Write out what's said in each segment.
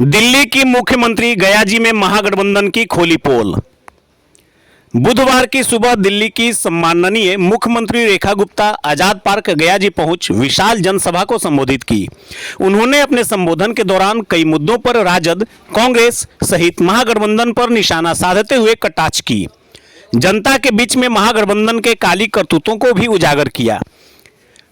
दिल्ली की मुख्यमंत्री गया जी में महागठबंधन की खोली पोल। बुधवार की सुबह दिल्ली की सम्माननीय मुख्यमंत्री रेखा गुप्ता आजाद पार्क गया जी पहुंच विशाल जनसभा को संबोधित की। उन्होंने अपने संबोधन के दौरान कई मुद्दों पर राजद, कांग्रेस सहित महागठबंधन पर निशाना साधते हुए कटाक्ष की। जनता के बीच में महागठबंधन के काली करतूतों को भी उजागर किया।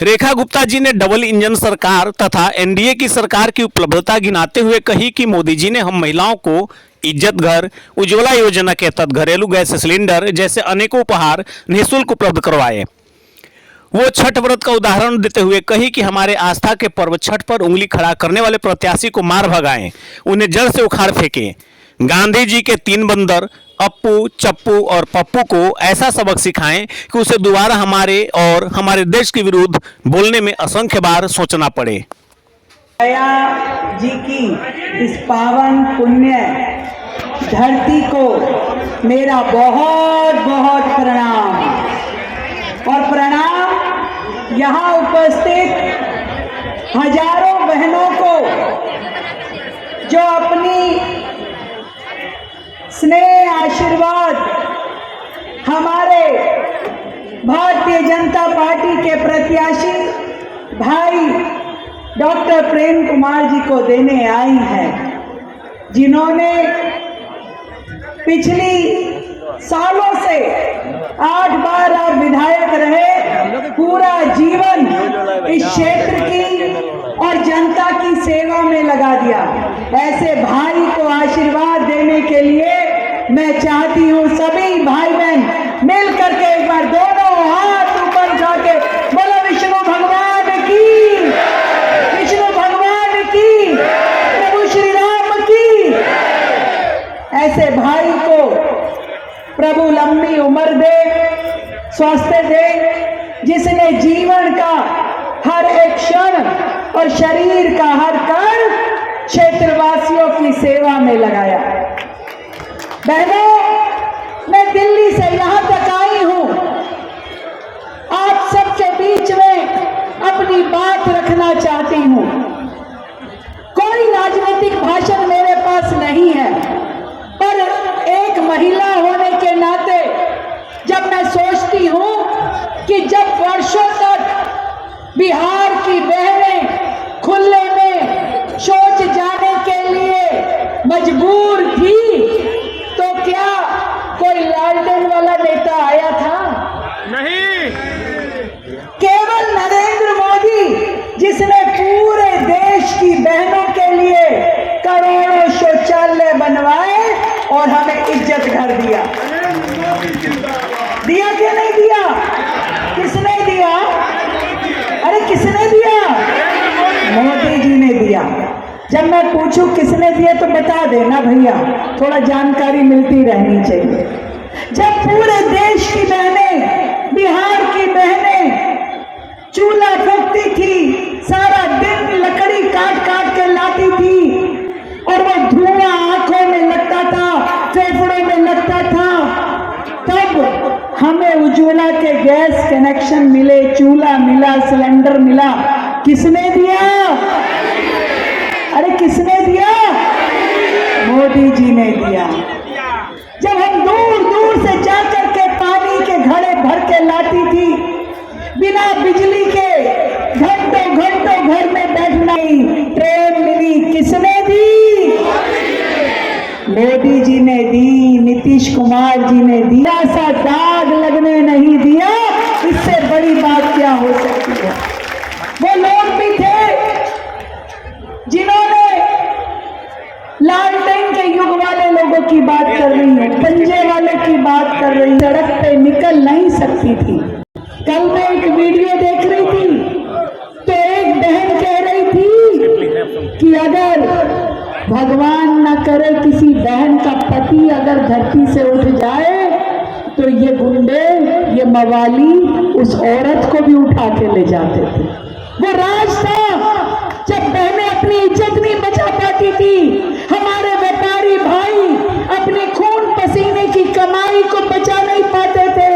रेखा गुप्ता जी ने डबल इंजन सरकार तथा एनडीए की सरकार की उपलब्धता गिनाते हुए कही कि मोदी जी ने हम महिलाओं को इज्जत घर, उज्ज्वला योजना के तहत घरेलू गैस सिलेंडर जैसे अनेकों उपहार निःशुल्क उपलब्ध करवाए। वो छठ व्रत का उदाहरण देते हुए कही कि हमारे आस्था के पर्व छठ पर उंगली खड़ा करने वाले प्रत्याशी को मार भगाएं, उन्हें जड़ से उखाड़ फेंकें। गांधी जी के 3 बंदर अप्पू, चप्पू और पप्पू को ऐसा सबक सिखाएं कि उसे दोबारा हमारे और हमारे देश के विरुद्ध बोलने में असंख्य बार सोचना पड़े। गया जी की इस पावन पुण्य धरती को मेरा बहुत बहुत प्रणाम। और प्रणाम यहाँ उपस्थित हजारों बहनों को जो अपनी स्नेह आशीर्वाद हमारे भारतीय जनता पार्टी के प्रत्याशी भाई डॉक्टर प्रेम कुमार जी को देने आई है, जिन्होंने पिछली सालों से 8 बार आप विधायक रहे, पूरा जीवन इस क्षेत्र की और जनता की सेवा में लगा दिया। ऐसे भाई को आशीर्वाद देने के लिए मैं चाहती हूँ सभी भाई बहन मिल करके एक बार दोनों हाथ ऊपर उठा के बोलो विष्णु भगवान की, विष्णु भगवान की, प्रभु श्री राम की। ऐसे भाई को प्रभु लंबी उम्र दे, स्वास्थ्य दे, जिसने जीवन का हर एक क्षण और शरीर का हर कण क्षेत्रवासियों की सेवा में लगाया। बहनों, मैं दिल्ली से यहां तक आई हूं आप सबके बीच में अपनी बात रखना चाहती हूं। कोई राजनीतिक भाषण मेरे पास नहीं है, पर एक महिला होने के नाते जब मैं सोचती हूं कि जब वर्षों तक बिहार की बहनें खुले में शौच जाने के लिए मजबूर थी, तो क्या कोई लालटेन वाला नेता आया था? नहीं। केवल नरेंद्र मोदी, जिसने पूरे देश की बहनों के लिए करोड़ों शौचालय बनवाए और हमें इज्जत घर दिया। दिया क्या नहीं दिया? किसने दिया? अरे किसने दिया? मोदी जी ने दिया। जब मैं पूछूं किसने दिया तो बता देना भैया, थोड़ा जानकारी मिलती रहनी चाहिए। जब पूरे देश की बहनें, बिहार की बहनें चूल्हा फूंकती थी, सारा दिन लकड़ी काट काट के लाती थी और वो धुआं आंखों में लगता था, फेफड़ों में लगता था, तब हमें उज्ज्वला के गैस कनेक्शन मिले, चूल्हा मिला, सिलेंडर मिला। किसने दिया? अरे किसने दिया? मोदी जी ने दिया। जब हम दूर दूर से जाकर के पानी के घड़े भर के लाती थी, बिना बिजली के घंटों घंटों घर में बैठना, ट्रेन मिली, किसने दी? मोदी जी ने दी, नीतीश कुमार जी ने दिया। सा दाग लगने नहीं दिया, इससे बड़ी बात क्या हो सकती है? वो लोग भी थे जिन्होंने लालटेन के युग वाले लोगों की बात कर रही है, पंजे वाले की बात कर रही है, सड़क पे निकल नहीं सकती थी। कल मैं एक वीडियो देख रही थी तो एक बहन कह रही थी कि अगर भगवान न करे किसी बहन का पति अगर धरती से उठ जाए तो ये गुंडे, ये मवाली उस औरत को भी उठा के ले जाते थे। वो राज था जब बहनें अपनी इज्जत नहीं बचा पाती थी, हमारे व्यापारी भाई अपने खून पसीने की कमाई को बचा नहीं पाते थे,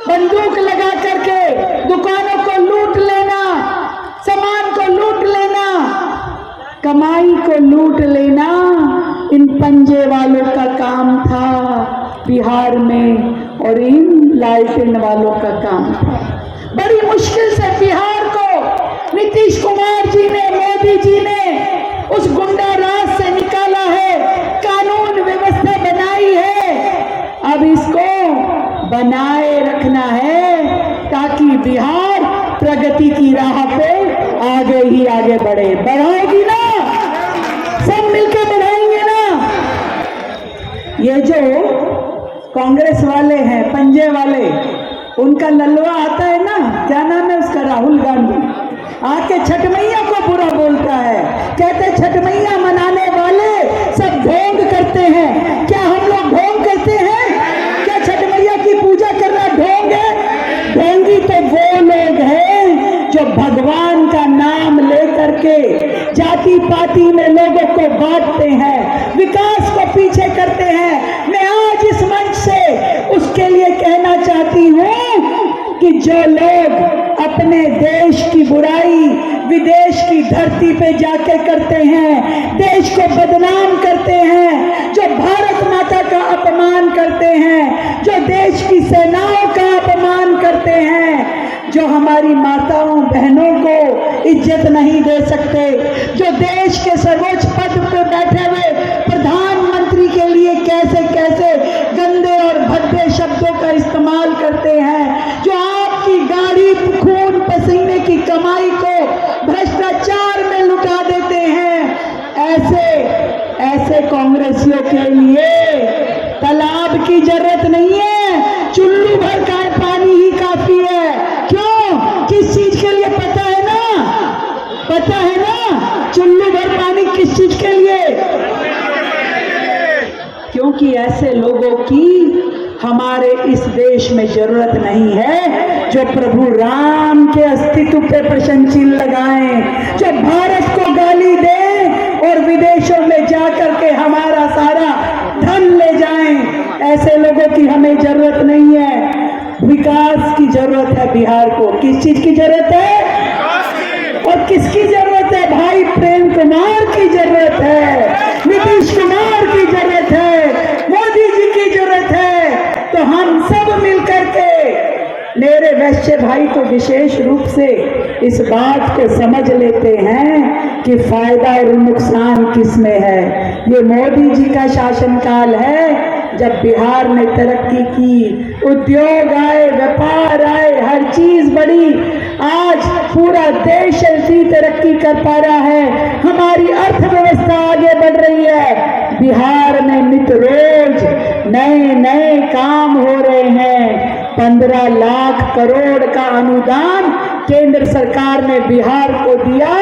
बंदूक लगा करके दुकानों को लूट लेना, सामान को लूट लेना। कमाई को लूट लेना इन पंजे वालों का काम था बिहार में, और इन लालटेन वालों का काम था। बड़ी मुश्किल से बिहार को नीतीश कुमार जी ने, मोदी जी ने उस गुंडा राज से निकाला है, कानून व्यवस्था बनाई है। अब इसको बनाए रखना है ताकि बिहार प्रगति की राह पे आगे ही आगे बढ़े। बढ़ाएगी ना? सब मिलकर बढ़ाएंगे ना? ये जो कांग्रेस वाले हैं, पंजे वाले, उनका लल्लवा आता है ना, क्या नाम है उसका, राहुल गांधी, आके छठ मैया को बुरा बोलता है, कहते छठ मैया मनाने वाले सब ढोंग करते हैं। क्या हम लोग ढोंग करते हैं? क्या छठ मैया की पूजा करना ढोंग है? ढोंगी तो वो लोग हैं जो भगवान का नाम लेकर के जाति पाति में लोगों को बांटते हैं, विकास को पीछे करते हैं। मैं आज इस मंच से उसके लिए कहना चाहती हूँ कि जो लोग अपने देश की बुराई विदेश की धरती पे जाके करते हैं, देश को बदनाम करते हैं, जो भारत माता का अपमान करते हैं, जो देश की सेनाओं का अपमान करते हैं, जो हमारी माताओं बहनों को इज्जत नहीं दे सकते, जो देश के सर्वोच्च पद पे बैठे हुए प्रधानमंत्री के लिए कैसे कैसे गंदे और भद्दे शब्दों का इस्तेमाल करते हैं, जो आपकी गाड़ी खून पसीने की कमाई को भ्रष्टाचार में लुटा देते हैं, ऐसे कांग्रेसियों के लिए तालाब की जरूरत नहीं है, चुल्लू भर का पानी ही काफी है। क्यों? किस चीज के लिए पता है ना? पता है ना चुल्लू भर पानी किस चीज के लिए? क्योंकि ऐसे लोगों की हमारे इस देश में जरूरत नहीं है जो प्रभु राम के अस्तित्व पे प्रश्न चिन्ह लगाएं, जो भारत को गाली दें और विदेशों में जाकर के हमारा सारा धन ले जाएं। ऐसे लोगों की हमें जरूरत नहीं है। विकास की जरूरत है बिहार को। किस चीज की जरूरत है? और किसकी जरूरत है? भाई प्रेम कुमार की जरूरत है, नीतीश कुमार की जरूरत है, मोदी जी की जरूरत है। तो हम सब मिलकर के, मेरे वैश्य भाई तो विशेष रूप से इस बात को समझ लेते हैं कि फायदा और नुकसान किसमें है। ये मोदी जी का शासनकाल है जब बिहार ने तरक्की की, उद्योग आए, व्यापार आए, हर चीज बढ़ी। आज पूरा देश ऐसी तरक्की कर पा रहा है, हमारी अर्थव्यवस्था आगे बढ़ रही है। बिहार में नित रोज नए नए काम हो रहे हैं। 15 लाख करोड़ का अनुदान केंद्र सरकार ने बिहार को दिया।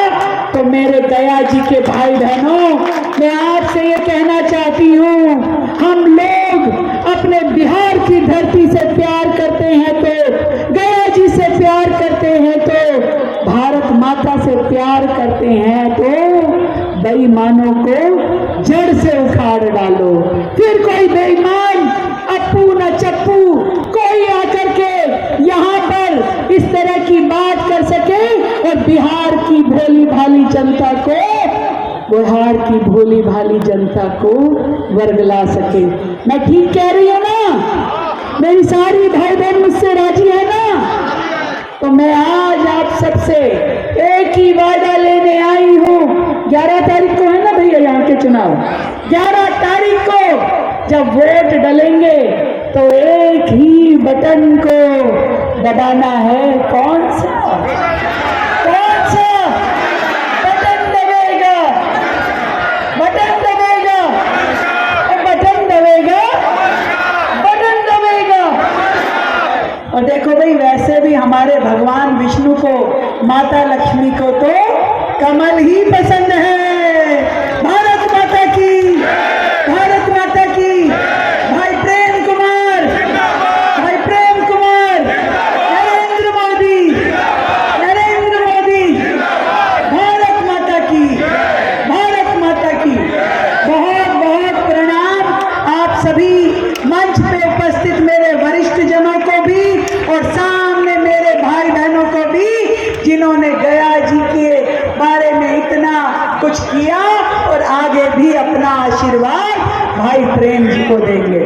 तो मेरे गया जी के भाई बहनों, मैं आपसे ये कहना चाहती हूँ, हम लोग अपने बिहार की धरती से प्यार करते हैं तो, गया जी से प्यार करते हैं तो, भारत माता से प्यार करते हैं तो बेईमानों को जड़ से उखाड़ डालो। फिर कोई बेईमान अप्पू न चप्पू कोई आकर के यहाँ पर इस तरह की बात कर सके और बिहार की भोली भाली जनता को वर्गला सके। मैं ठीक कह रही हूँ ना? मेरी सारी भाई बहन मुझसे राजी है ना? तो मैं आज आप सबसे एक ही वादा लेने आई हूँ। 11 तारीख को है ना भैया यहाँ के चुनाव? 11 तारीख को जब वोट डलेंगे तो एक ही बटन को दबाना है। कौन सा बटन दबेगा? बटन दबेगा। और देखो भाई, वैसे भी हमारे भगवान विष्णु को, माता लक्ष्मी को तो कमल ही पसंद है। भारत माता की, भारत माता की। भाई प्रेम कुमार, भाई प्रेम कुमार, नरेंद्र मोदी, नरेंद्र मोदी। भारत माता की, भारत माता की। बहुत बहुत प्रणाम आप सभी मंच पे उपस्थित मेरे वरिष्ठ जनों को भी और सामने मेरे भाई बहनों को भी, जिन्होंने गया जी के बारे में इतना आशीर्वाद भाई प्रेम जी को देंगे।